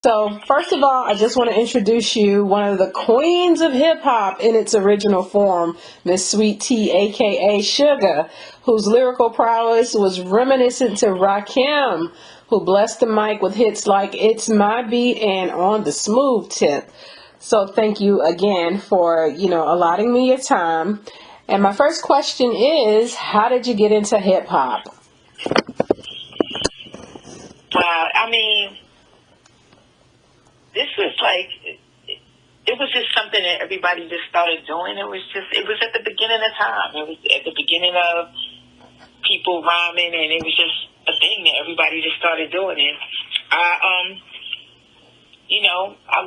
So, first of all, I just want to introduce you, one of the queens of hip hop in its original form, Miss Sweet Tea, aka Sugar, whose lyrical prowess was reminiscent to Rakim, who blessed the mic with hits like It's My Beat and On the Smooth Tip. So, thank you again for, allotting me your time. And my first question is, how did you get into hip hop? Wow, I mean, this was like, it was just something that everybody just started doing. It was at the beginning of time. It was at the beginning of people rhyming, and it was just a thing that everybody just started doing. And I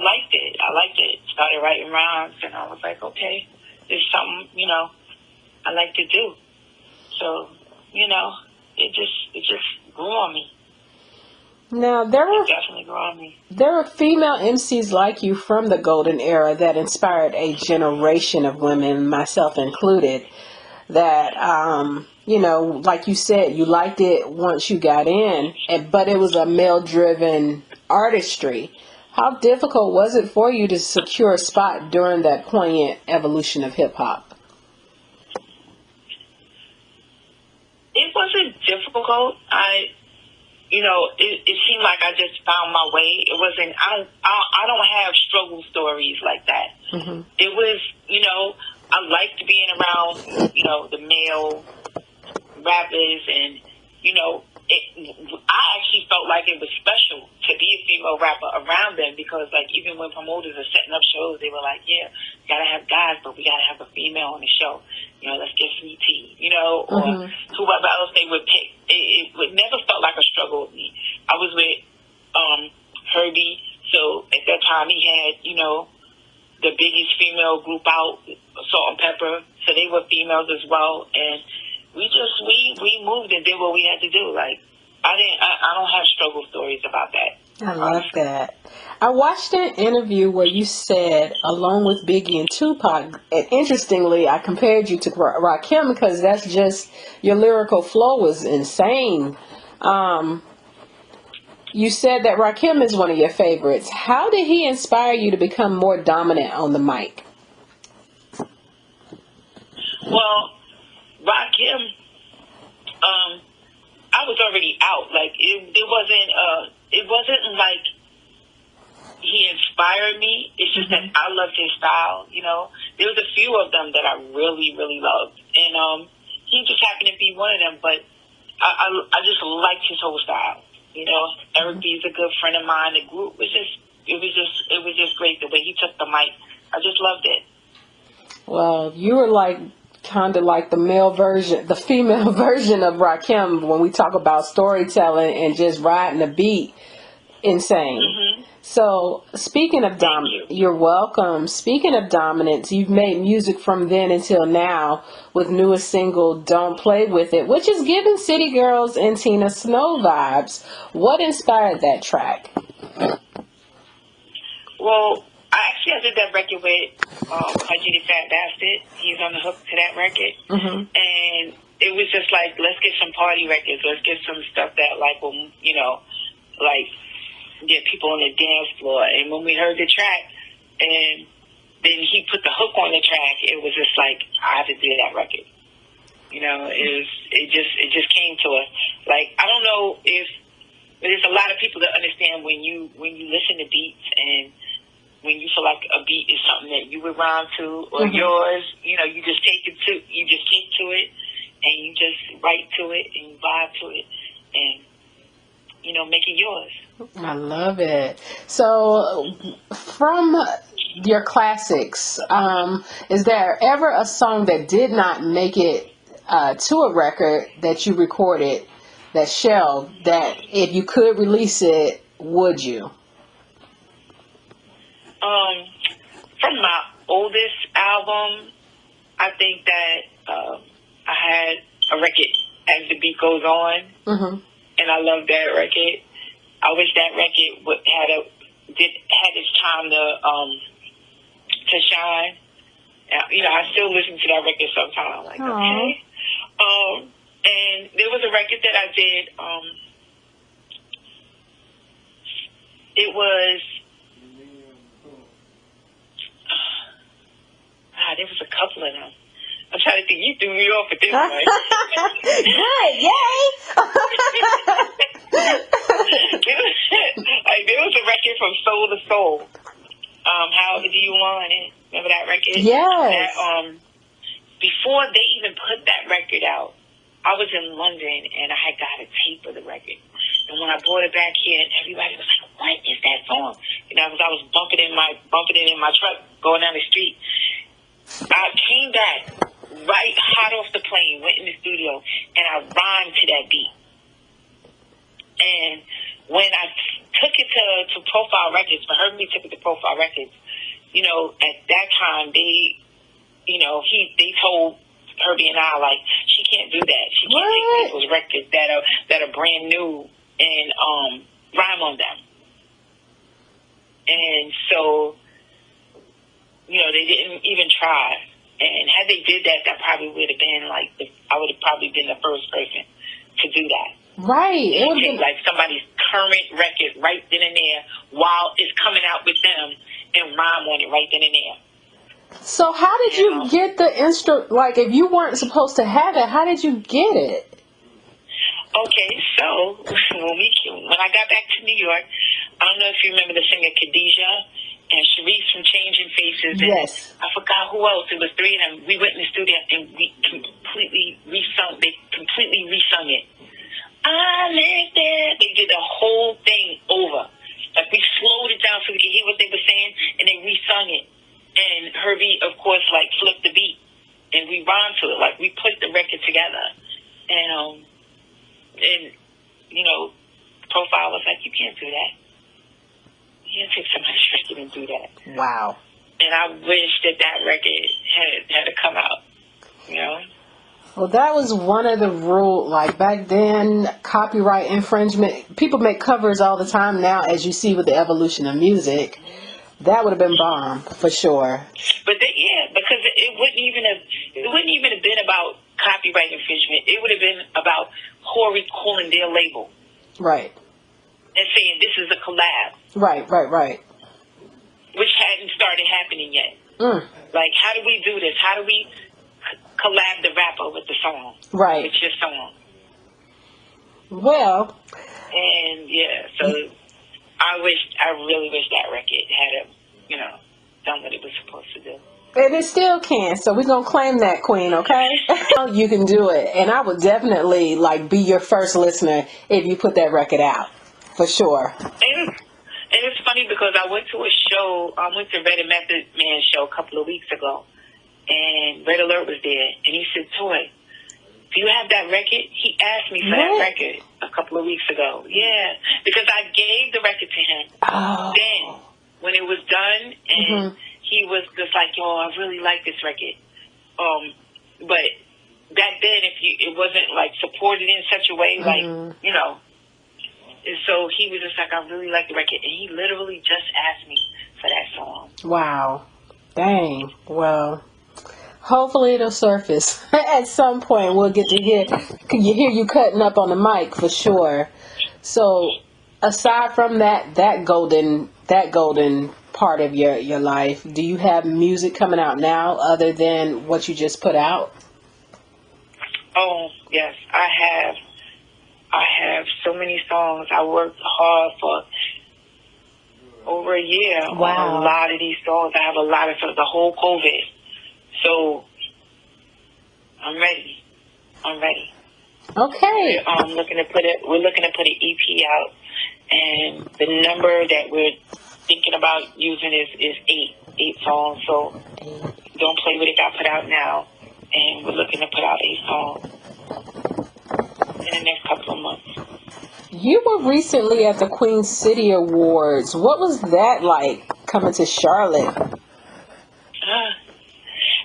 liked it. Started writing rhymes, and I was like, okay, there's something, I like to do. So, it just grew on me. Now, Definitely grew on me. There were female MCs like you from the golden era that inspired a generation of women, myself included, that, like you said, you liked it once you got in, but it was a male-driven artistry. How difficult was it for you to secure a spot during that poignant evolution of hip-hop? It wasn't difficult. It seemed like I just found my way. It wasn't. I don't have struggle stories like that. Mm-hmm. It was. I liked being around. The male rappers, and I actually felt like it was special to be a female rapper around them, because like even when promoters are setting up shows, they were like, yeah, we gotta have guys, but we gotta have a female on the show. Let's get Sweet Tea, or whoever else they would pick. It never felt like a struggle with me. I was with Herbie, so at that time he had, the biggest female group out, Salt N Pepa, so they were females as well, and we moved and did what we had to do. Like, I don't have struggle stories about that. I love that. I watched an interview where you said, along with Biggie and Tupac, and interestingly, I compared you to Rakim because that's just, your lyrical flow was insane. You said that Rakim is one of your favorites. How did he inspire you to become more dominant on the mic? Well, Rakim, I was already out. Like, it wasn't like he inspired me. It's just that I loved his style. There was a few of them that I really, really loved, and he just happened to be one of them. But I just liked his whole style. Eric B's a good friend of mine. The group was just great. The way he took the mic, I just loved it. Well, you were kind of like the female version of Rakim when we talk about storytelling and just riding the beat. Insane. Mm-hmm. So, speaking of you're welcome. Speaking of dominance, you've made music from then until now with newest single "Don't Play With It," which is giving City Girls and Tina Snow vibes. What inspired that track? Well, I did that record with Haji the Fat Bastard. He's on the hook to that record, and it was just like, let's get some party records. Let's get some stuff that will get people on the dance floor. And when we heard the track, and then he put the hook on the track, it was just like, I have to do that record. It just came to us. Like, I don't know if there's a lot of people that understand when you listen to beats, and when you feel like a beat is something that you would rhyme to or yours, you just take to it, and you just write to it and you vibe to it, and make it yours. I love it. So, from your classics, is there ever a song that did not make it to a record that you recorded that shelved, that if you could release it, would you? From my oldest album, I think that I had a record, As the Beat Goes On, and I love that record. I wish that record had its time to shine. I still listen to that record sometimes. Like, okay. And there was a record that I did. It was, there was a couple of them. I'm trying to think. You threw me off at this one. Good, yay! There was a record from Soul to Soul. However Do You Want It. Remember that record? Yes. That, before they even put that record out, I was in London and I had got a tape of the record. And when I brought it back here, everybody was like, "What is that song?" You know, I was bumping it in my truck going down the street. I came back right hot off the plane, went in the studio, and I rhymed to that beat. And when I took it to Profile Records, when Herbie took it to Profile Records, you know, at that time they told Herbie and I, like, she can't do that. She can't take people's records that are brand new and rhyme on them. And so, you know, they didn't even try. And had they did that, that probably would have been like, I would have probably been the first person to do that. Right. It would take like somebody's current record right then and there while it's coming out with them and rhyme on it right then and there. So how did you get the like, if you weren't supposed to have it, how did you get it? Okay, so when I got back to New York, I don't know if you remember the singer Khadijah and Sharice from Changing Faces. Yes. And I forgot who else. It was three of them. We went in the studio and we completely resung it. I lived there. They did the whole thing over. Like, we slowed it down so we could hear what they were saying, and they resung it. And Herbie, of course, like, flipped the beat, and we rhymed to it. Like, we put the record together. And you know, Profile was like, "You can't do that. You can't take somebody's record and do that." Wow. And I wish that record had to come out, you know? Well, that was one of the rules. Like, back then, copyright infringement, people make covers all the time now, as you see with the evolution of music. That would have been bomb, for sure. But because it wouldn't even have been about copyright infringement. It would have been about Corey calling their label. Right. And saying, "This is a collab." Right. Which hadn't started happening yet. Like, how do we do this? How do we collab the rapper with the song? Right. With your song. Well. And, so I really wish that record had, done what it was supposed to do. And it still can, so we're going to claim that, Queen, okay? You can do it. And I would definitely, like, be your first listener if you put that record out. For sure. And it's funny because I went to a show, I went to Red and Method Man show a couple of weeks ago, and Red Alert was there, and he said, "Toy, do you have that record?" He asked me for that record a couple of weeks ago. Yeah, because I gave the record to him. Oh. Then, when it was done, and he was just like, "Yo, I really like this record." But back then, it wasn't like supported in such a way, like, you know. And so he was just like, "I really like the record," and he literally just asked me for that song. Wow. Dang. Well, hopefully it'll surface at some point. We'll get to hear you cutting up on the mic for sure. So, aside from that golden part of your life, do you have music coming out now other than what you just put out? Oh, yes, I have so many songs. I worked hard for over a year on a lot of these songs. I have a lot of songs, the whole COVID. So I'm ready. Okay. We're looking to put an EP out, and the number that we're thinking about using is eight songs. So don't play with it. Got put out now, and we're looking to put out 8 songs in the next couple of months. You were recently at the Queen City Awards. What was that like, coming to Charlotte?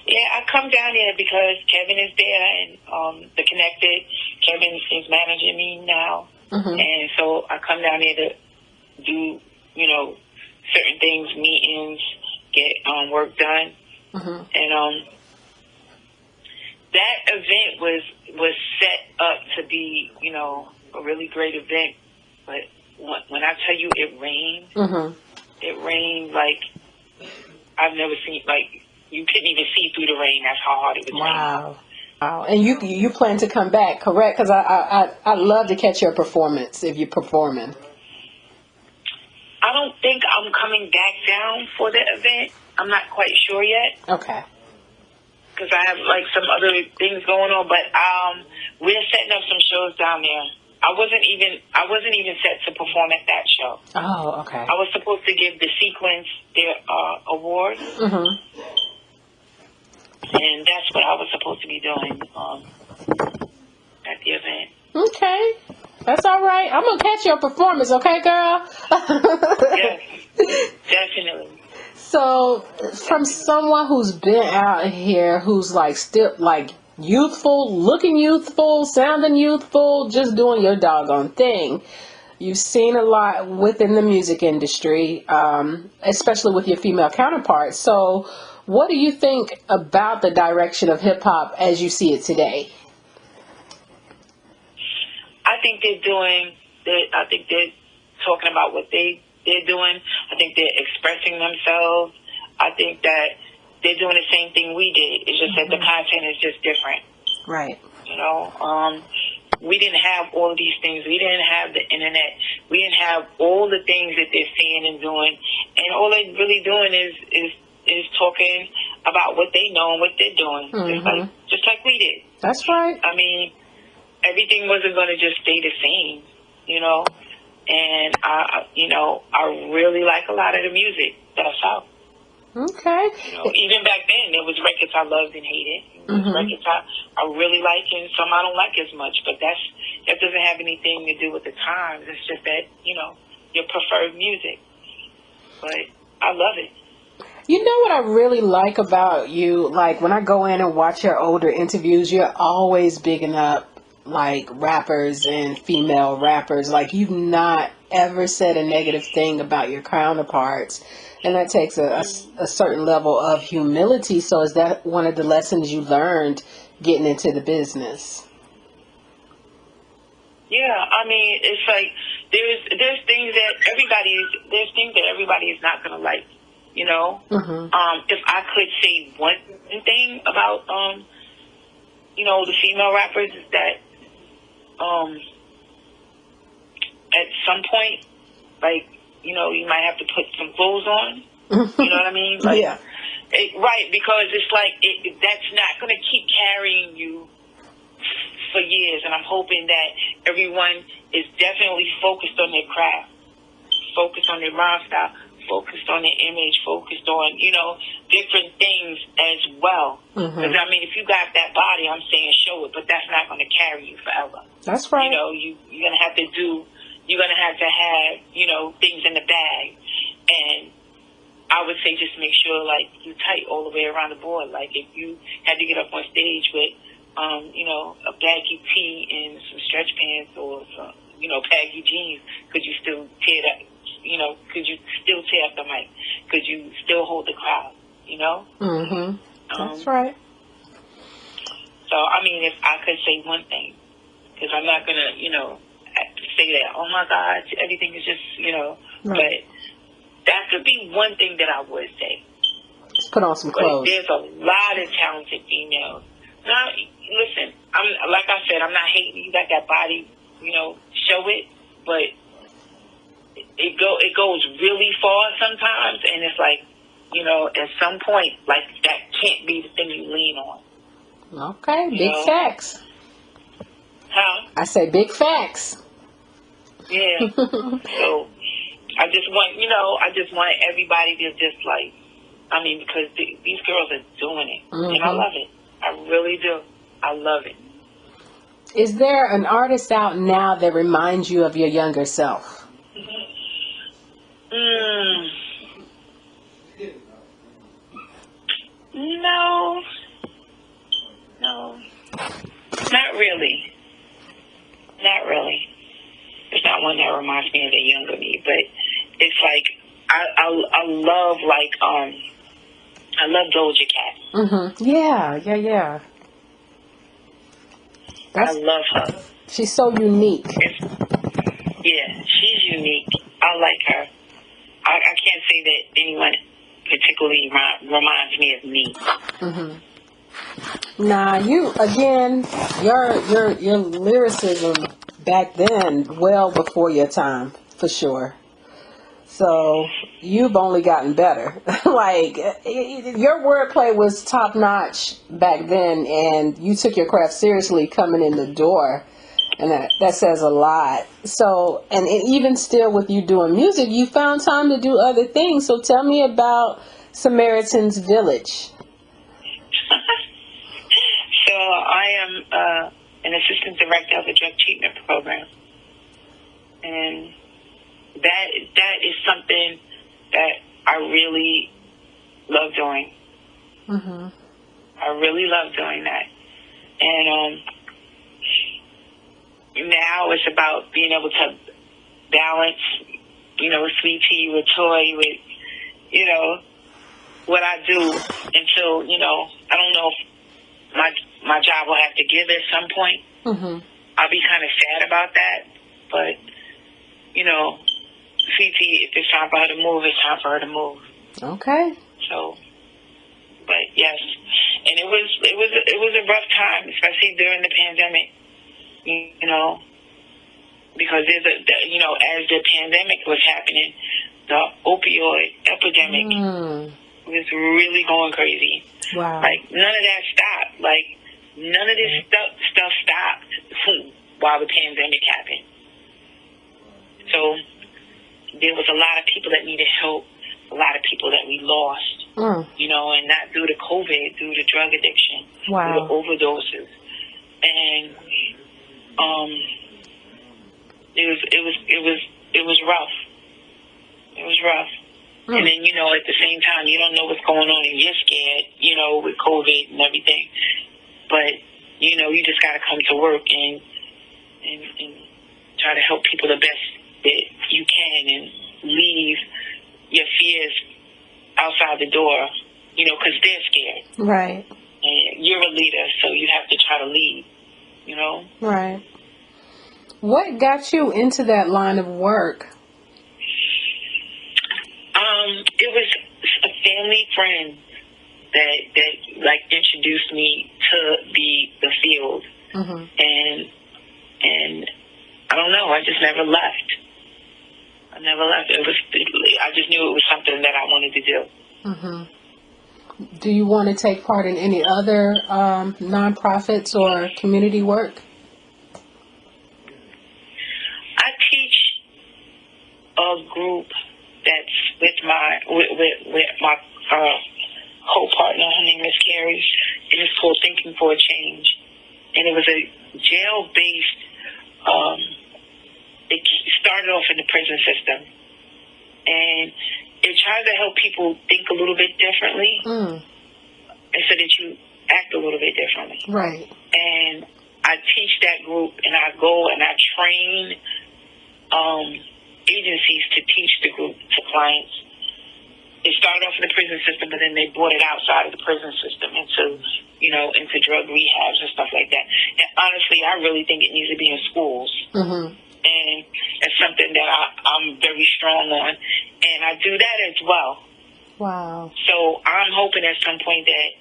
Yeah, I come down here because Kevin is there, and the Connected, Kevin is managing me now. And so I come down here to do, certain things, meetings, get work done. And that event was set up to be, a really great event, but when I tell you it rained, Mm-hmm. it rained like I've never seen. Like you couldn't even see through the rain. That's how hard it was raining. Wow. Wow. And you plan to come back, correct? Because I love to catch your performance if you're performing. I don't think I'm coming back down for the event. I'm not quite sure yet. Okay. Because I have like some other things going on, but we're setting up some shows down there. I wasn't even set to perform at that show. Oh, okay. I was supposed to give the sequence their award, Mm-hmm. and that's what I was supposed to be doing at the event. Okay. That's all right. I'm gonna catch your performance, okay, girl? Yes, definitely. So, from someone who's been out here, who's like still like youthful, looking youthful, sounding youthful, just doing your doggone thing. You've seen a lot within the music industry, especially with your female counterparts. So, what do you think about the direction of hip hop as you see it today? I think they're talking about what they're doing. I think they're expressing themselves. I think that they're doing the same thing we did. It's just that the content is just different. Right. You know, we didn't have all of these things. We didn't have the internet. We didn't have all the things that they're seeing and doing. And all they're really doing is talking about what they know and what they're doing, just like we did. That's right. I mean, everything wasn't going to just stay the same, you know. And I really like a lot of the music that's out. Okay. You know, even back then, there was records I loved and hated. There was records I really like and some I don't like as much. But that doesn't have anything to do with the times. It's just that, you know, your preferred music. But I love it. You know what I really like about you? Like when I go in and watch your older interviews, you're always bigging up like rappers and female rappers. Like you've not ever said a negative thing about your counterparts. And that takes a certain level of humility. So is that one of the lessons you learned getting into the business? Yeah, I mean, it's like there's things that everybody is not gonna like, you know. If I could say one thing about you know, the female rappers is that at some point, like, you know, you might have to put some clothes on. You know what I mean? Like, Yeah. Right, because it's like that's not going to keep carrying you for years. And I'm hoping that everyone is definitely focused on their craft, focused on their rhyme style, focused on their image, focused on, you know, different things as well. Because, I mean, if you got that body, I'm saying show it, but that's not going to carry you forever. That's right. You know, you're going to have to have, you know, things in the bag. And I would say just make sure, like, you tight all the way around the board. Like, if you had to get up on stage with, you know, a baggy tee and some stretch pants or some, you know, baggy jeans, could you still tear that? You know, could you still tear up the mic? Could you still hold the crowd? You know? That's right. So, I mean, if I could say one thing, because I'm not going to, you know, say that, oh my God, everything is just, you know, but that could be one thing that I would say. Just put on some clothes. But there's a lot of talented females. Now, listen, like I said, I'm not hating you got that body, you know, show it, but it goes really far sometimes, and it's like, you know, at some point, like, that can't be the thing you lean on. Okay, big facts. Huh? I say big facts. Yeah. So I just want everybody to just like, I mean, because these girls are doing it, and I love it. I really do. I love it. Is there an artist out now that reminds you of your younger self? No, not really. Not really. There's not one that reminds me of the younger me, but it's like I love like I love Doja Cat. Yeah. I love her. She's so unique. Yeah, she's unique. I like her. I can't say that anyone particularly reminds me of me. Mm-hmm. Nah, you again. Your lyricism back then, well before your time, for sure. So you've only gotten better. Like your wordplay was top notch back then, and you took your craft seriously coming in the door, and that says a lot. So, and even still, with you doing music, you found time to do other things. So tell me about Samaritan's Village. So I am an assistant director of the drug treatment program, and that is something that I really love doing. Mm-hmm. I really love doing that, and now it's about being able to balance, Sweet Tea with Toy with, what I do until, I don't know if my job will have to give at some point. Mm-hmm. I'll be kind of sad about that, but, Sweet Tea, if it's time for her to move, it's time for her to move. Okay. So, but yes, and it was a rough time, especially during the pandemic, because as the pandemic was happening, the opioid epidemic was really going crazy. Wow. Like none of that stopped. Like none of this stuff stopped while the pandemic happened. So there was a lot of people that needed help, a lot of people that we lost, and not due to COVID, due to drug addiction, due to overdoses. And it was rough. It was rough. And then, at the same time, you don't know what's going on and you're scared, with COVID and everything. But, you just got to come to work and try to help people the best that you can and leave your fears outside the door, because they're scared. Right. And you're a leader, so you have to try to lead, Right. What got you into that line of work? It was a family friend that introduced me to the field, and I don't know. I just never left. I never left. I just knew it was something that I wanted to do. Do you want to take part in any other nonprofits or community work? I teach a group that's with my co-partner. Her name is Carrie. It is called Thinking for a Change, and it was a jail-based. It started off in the prison system, and it tries to help people think a little bit differently, and so that you act a little bit differently. Right. And I teach that group, and I go and I train agencies to teach the group to clients. It started off in the prison system, but then they brought it outside of the prison system into drug rehabs and stuff like that. And honestly, I really think it needs to be in schools. And it's something that I'm very strong on. And I do that as well. Wow. So I'm hoping at some point that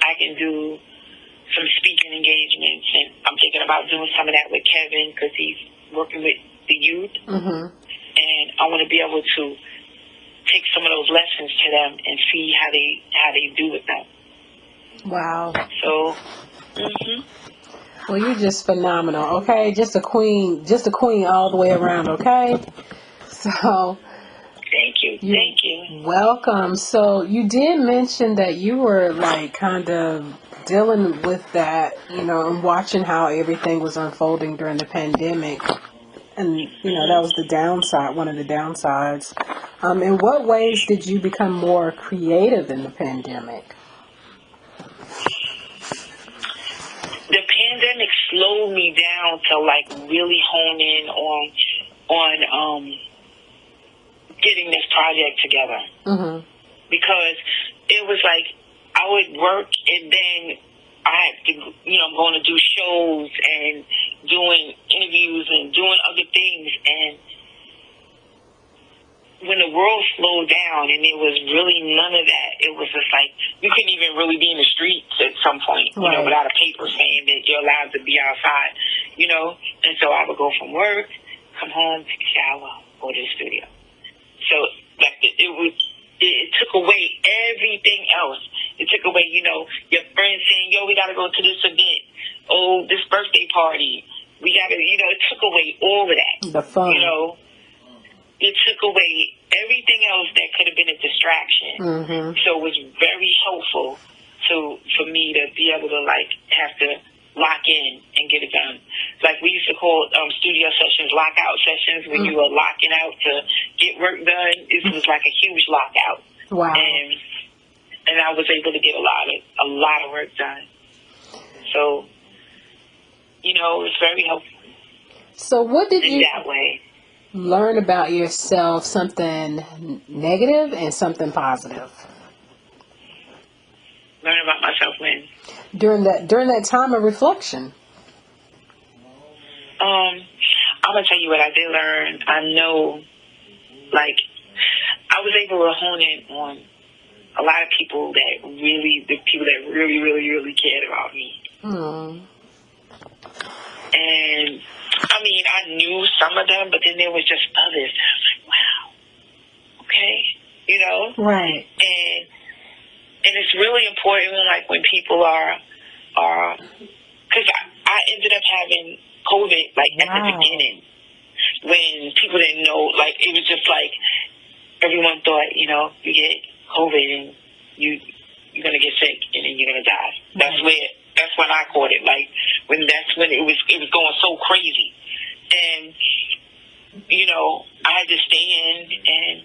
I can do some speaking engagements. And I'm thinking about doing some of that with Kevin because he's working with the youth. And I want to be able to take some of those lessons to them and see how they do with them. Wow. So, Well, you're just phenomenal, okay? Just a queen all the way around, okay? So, thank you. Thank you. Welcome. So, you did mention that you were kind of dealing with that, and watching how everything was unfolding during the pandemic. And, that was the downside, one of the downsides. In what ways did you become more creative in the pandemic? The pandemic slowed me down to really hone in on getting this project together. Because it was I would work and then I had to, I'm going to do shows and doing interviews and doing other things. And when the world slowed down and there was really none of that, it was just like you couldn't even really be in the streets at some point, right. Without a paper saying that you're allowed to be outside, And so I would go from work, come home, take a shower, go to the studio. So like it took away everything else. It took away, your friends saying, yo, we got to go to this event. Oh, this birthday party. We got to, it took away all of that. The fun. It took away everything else that could have been a distraction. Mm-hmm. So it was very helpful for me to be able to, have to lock in and get it done. Like we used to call studio sessions lockout sessions when you were locking out to get work done. It was like a huge lockout. Wow. And I was able to get a lot of work done. So, it's very helpful. So what did in you that way. learn about yourself, something negative and something positive? Learn about myself when? During that time of reflection. I'm going to tell you what I did learn. I know, I was able to hone in on a lot of people that really cared about me. Mm. And, I knew some of them, but then there was just others. I was like, wow, okay, Right. And it's really important when people are, because I ended up having COVID, at the beginning, when people didn't know, it was just everyone thought, you get COVID and you're going to get sick and then you're going to die. That's when I caught it, that's when it was going so crazy. And, I had to stay in, and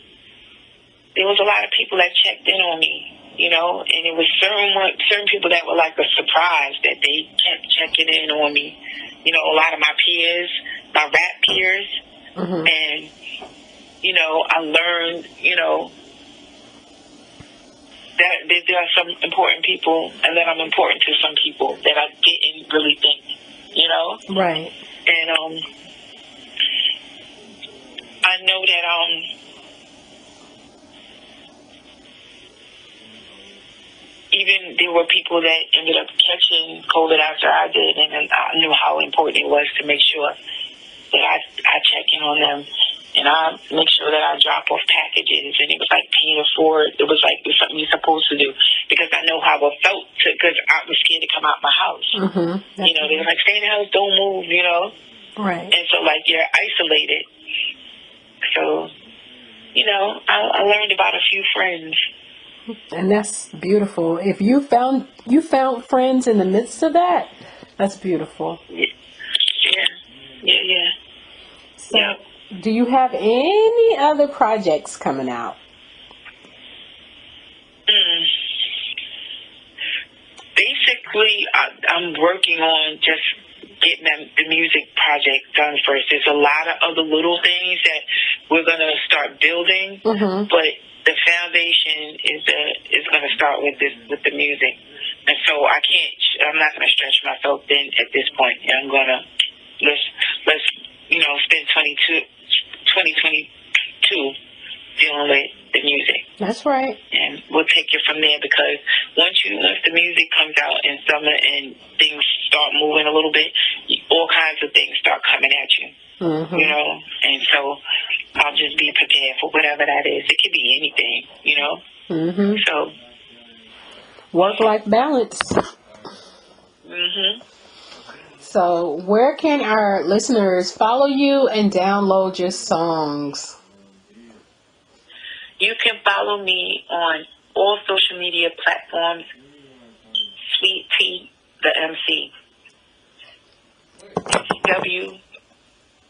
there was a lot of people that checked in on me, and it was certain people that were a surprise that they kept checking in on me. A lot of my peers, my rap peers, and, I learned, that there are some important people and that I'm important to some people that I didn't really think, Right. And, I know that, even there were people that ended up catching COVID after I did, and I knew how important it was to make sure that I check in on them, and I make sure that I drop off packages, and it was paying it forward. It was something you're supposed to do, because I know how it felt, because I was scared to come out my house. Mm-hmm. They were stay in the house, don't move, Right. And so you're isolated. So, I learned about a few friends. And that's beautiful. If you found friends in the midst of that, that's beautiful. Yeah. So, do you have any other projects coming out? Basically, I'm working on just getting the music project done first. There's a lot of other little things that we're going to start building, but the foundation is going to start with the music. And so I'm not going to stretch myself thin at this point. I'm going to, let's spend 2022 dealing with the music. That's right. And we'll take it from there, because once the music comes out in summer and things start moving a little bit, all kinds of things start coming at you. And so I'll just be prepared for whatever that is. It could be anything, So work-life balance. So where can our listeners follow you and download your songs? You can follow me on all social media platforms, Sweet T, the MC.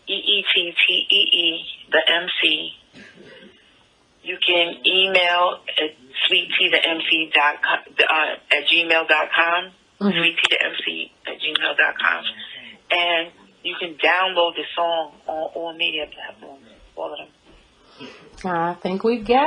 WEETTEE, the MC. You can email at sweettthemc.com at gmail.com, sweettthemc@gmail.com, and you can download the song on all media platforms, all of them. I think we've got it.